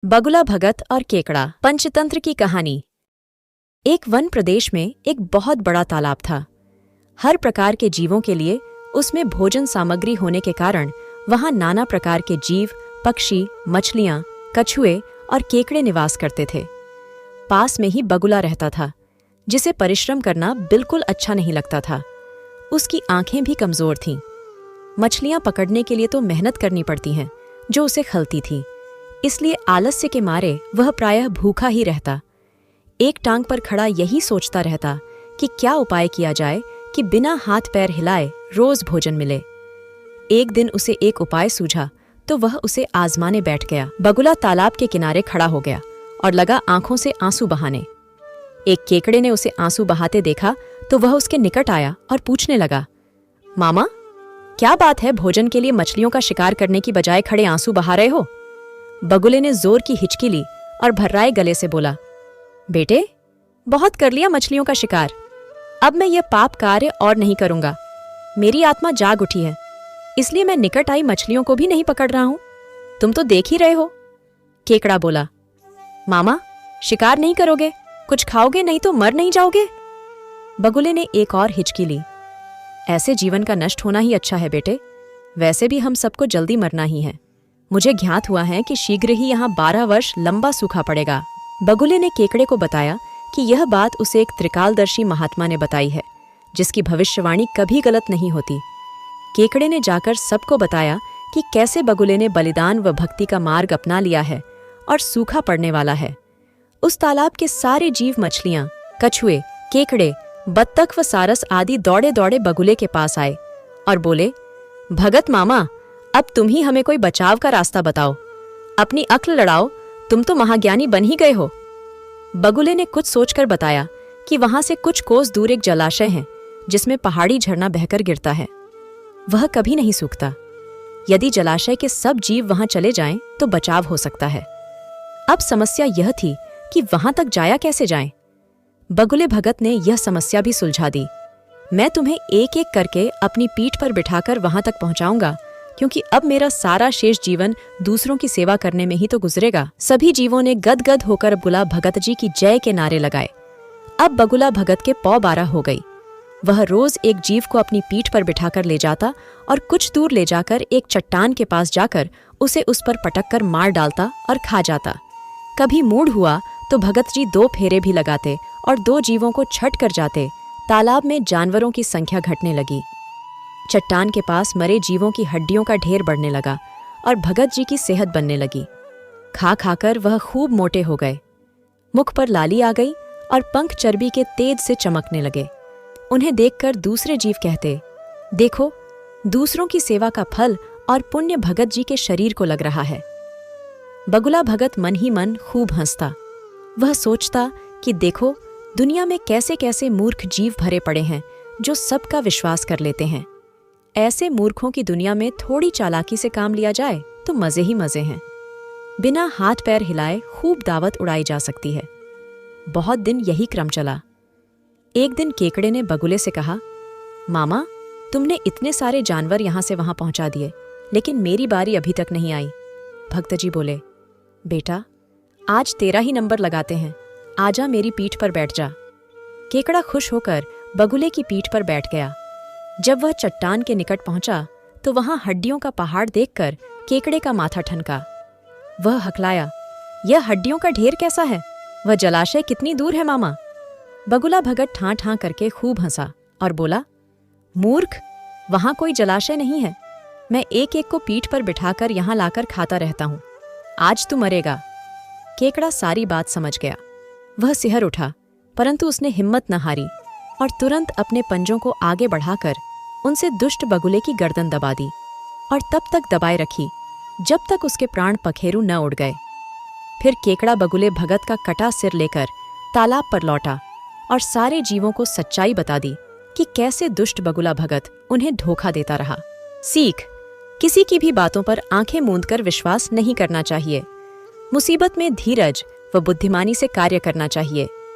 बगुला भगत और केकड़ा पंचतंत्र की कहानी। एक वन प्रदेश में एक बहुत बड़ा तालाब था। हर प्रकार के जीवों के लिए उसमें भोजन सामग्री होने के कारण वहां नाना प्रकार के जीव, पक्षी, मछलियां, कछुए और केकड़े निवास करते थे। पास में ही बगुला रहता था, जिसे परिश्रम करना बिल्कुल अच्छा नहीं लगता था। उसकी आंखें भी कमजोर थीं। मछलियां पकड़ने के लिए तो मेहनत करनी पड़ती हैं, जो उसे खलती थी। इसलिए आलस्य के मारे वह प्रायः भूखा ही रहता। एक टांग पर खड़ा यही सोचता रहता कि क्या उपाय किया जाए कि बिना हाथ पैर हिलाए रोज भोजन मिले। एक दिन उसे एक उपाय सूझा तो वह उसे आजमाने बैठ गया। बगुला तालाब के किनारे खड़ा हो गया और लगा आंखों से आंसू बहाने। एक केकड़े ने उसे आंसू बहाते देखा तो वह उसके निकट आया और पूछने लगा, मामा, क्या बात है, भोजन के लिए मछलियों का शिकार करने की बजाय खड़े आंसू बहा रहे हो? बगुले ने जोर की हिचकी ली और भर्राए गले से बोला, बेटे, बहुत कर लिया मछलियों का शिकार। अब मैं यह पाप कार्य और नहीं करूंगा। मेरी आत्मा जाग उठी है, इसलिए मैं निकट आई मछलियों को भी नहीं पकड़ रहा हूं। तुम तो देख ही रहे हो। केकड़ा बोला, मामा, शिकार नहीं करोगे? कुछ खाओगे नहीं तो मर नहीं जाओगे? बगुले ने एक और हिचकी ली। ऐसे जीवन का नष्ट होना ही अच्छा है बेटे। वैसे भी हम सबको जल्दी मरना ही है। मुझे ज्ञात हुआ है कि शीघ्र ही यहाँ 12 वर्ष लंबा सूखा पड़ेगा। बगुले ने केकड़े को बताया कि यह बात उसे एक त्रिकालदर्शी महात्मा ने बताई है, जिसकी भविष्यवाणी कभी गलत नहीं होती। केकड़े ने जाकर सबको बताया कि कैसे बगुले ने बलिदान व भक्ति का मार्ग अपना लिया है और सूखा पड़ने वाला है। उस तालाब के सारे जीव, मछलियां, कछुए, केकड़े, बत्तख व सारस आदि दौड़े दौड़े बगुले के पास आए और बोले, भगत मामा, अब तुम ही हमें कोई बचाव का रास्ता बताओ। अपनी अक्ल लड़ाओ, तुम तो महाज्ञानी बन ही गए हो। बगुले ने कुछ सोचकर बताया कि वहां से कुछ कोस दूर एक जलाशय है, जिसमें पहाड़ी झरना बहकर गिरता है। वह कभी नहीं सूखता। यदि जलाशय के सब जीव वहां चले जाएं तो बचाव हो सकता है। अब समस्या यह थी कि वहां तक जाया कैसे जाएं? बगुले भगत ने यह समस्या भी सुलझा दी। मैं तुम्हें एक एक करके अपनी पीठ पर बिठाकर वहां तक पहुंचाऊंगा, क्योंकि अब मेरा सारा शेष जीवन दूसरों की सेवा करने में ही तो गुजरेगा। सभी जीवों ने गदगद होकर बगुला भगत जी की जय के नारे लगाए। अब बगुला भगत के पौ 12 हो गई। वह रोज एक जीव को अपनी पीठ पर बिठाकर ले जाता और कुछ दूर ले जाकर एक चट्टान के पास जाकर उसे उस पर पटक कर मार डालता और खा जाता। कभी मूड हुआ तो भगत जी 2 फेरे भी लगाते और 2 जीवों को छट कर जाते। तालाब में जानवरों की संख्या घटने लगी। चट्टान के पास मरे जीवों की हड्डियों का ढेर बढ़ने लगा और भगत जी की सेहत बनने लगी। खा खाकर वह खूब मोटे हो गए। मुख पर लाली आ गई और पंख चर्बी के तेज से चमकने लगे। उन्हें देखकर दूसरे जीव कहते, देखो, दूसरों की सेवा का फल और पुण्य भगत जी के शरीर को लग रहा है। बगुला भगत मन ही मन खूब हंसता। वह सोचता कि देखो, दुनिया में कैसे कैसे मूर्ख जीव भरे पड़े हैं, जो सबका विश्वास कर लेते हैं। ऐसे मूर्खों की दुनिया में थोड़ी चालाकी से काम लिया जाए तो मजे ही मजे हैं। बिना हाथ पैर हिलाए खूब दावत उड़ाई जा सकती है। बहुत दिन यही क्रम चला। एक दिन केकड़े ने बगुले से कहा, मामा, तुमने इतने सारे जानवर यहां से वहां पहुंचा दिए, लेकिन मेरी बारी अभी तक नहीं आई। भक्त जी बोले, बेटा, आज तेरा ही नंबर लगाते हैं। आजा, मेरी पीठ पर बैठ जा। केकड़ा खुश होकर बगुले की पीठ पर बैठ गया। जब वह चट्टान के निकट पहुंचा तो वहां हड्डियों का पहाड़ देखकर केकड़े का माथा ठनका। वह हकलाया, यह हड्डियों का ढेर कैसा है? वह जलाशय कितनी दूर है मामा? बगुला भगत ठां ठां करके खूब हंसा और बोला, मूर्ख, वहां कोई जलाशय नहीं है। मैं एक एक को पीठ पर बिठाकर यहां लाकर खाता रहता हूं। आज तू मरेगा। केकड़ा सारी बात समझ गया। वह सिहर उठा, परंतु उसने हिम्मत न हारी और तुरंत अपने पंजों को आगे बढ़ाकर उनसे दुष्ट बगुले की गर्दन दबा दी और तब तक दबाए रखी जब तक उसके प्राण पखेरु न उड़ गए। फिर केकड़ा बगुले भगत का कटा सिर लेकर तालाब पर लौटा और सारे जीवों को सच्चाई बता दी कि कैसे दुष्ट बगुला भगत उन्हें धोखा देता रहा। सीख, किसी की भी बातों पर आंखें मूंदकर विश्वास नहीं करना चाहिए। मुसीबत में धीरज व बुद्धिमानी से कार्य करना चाहिए।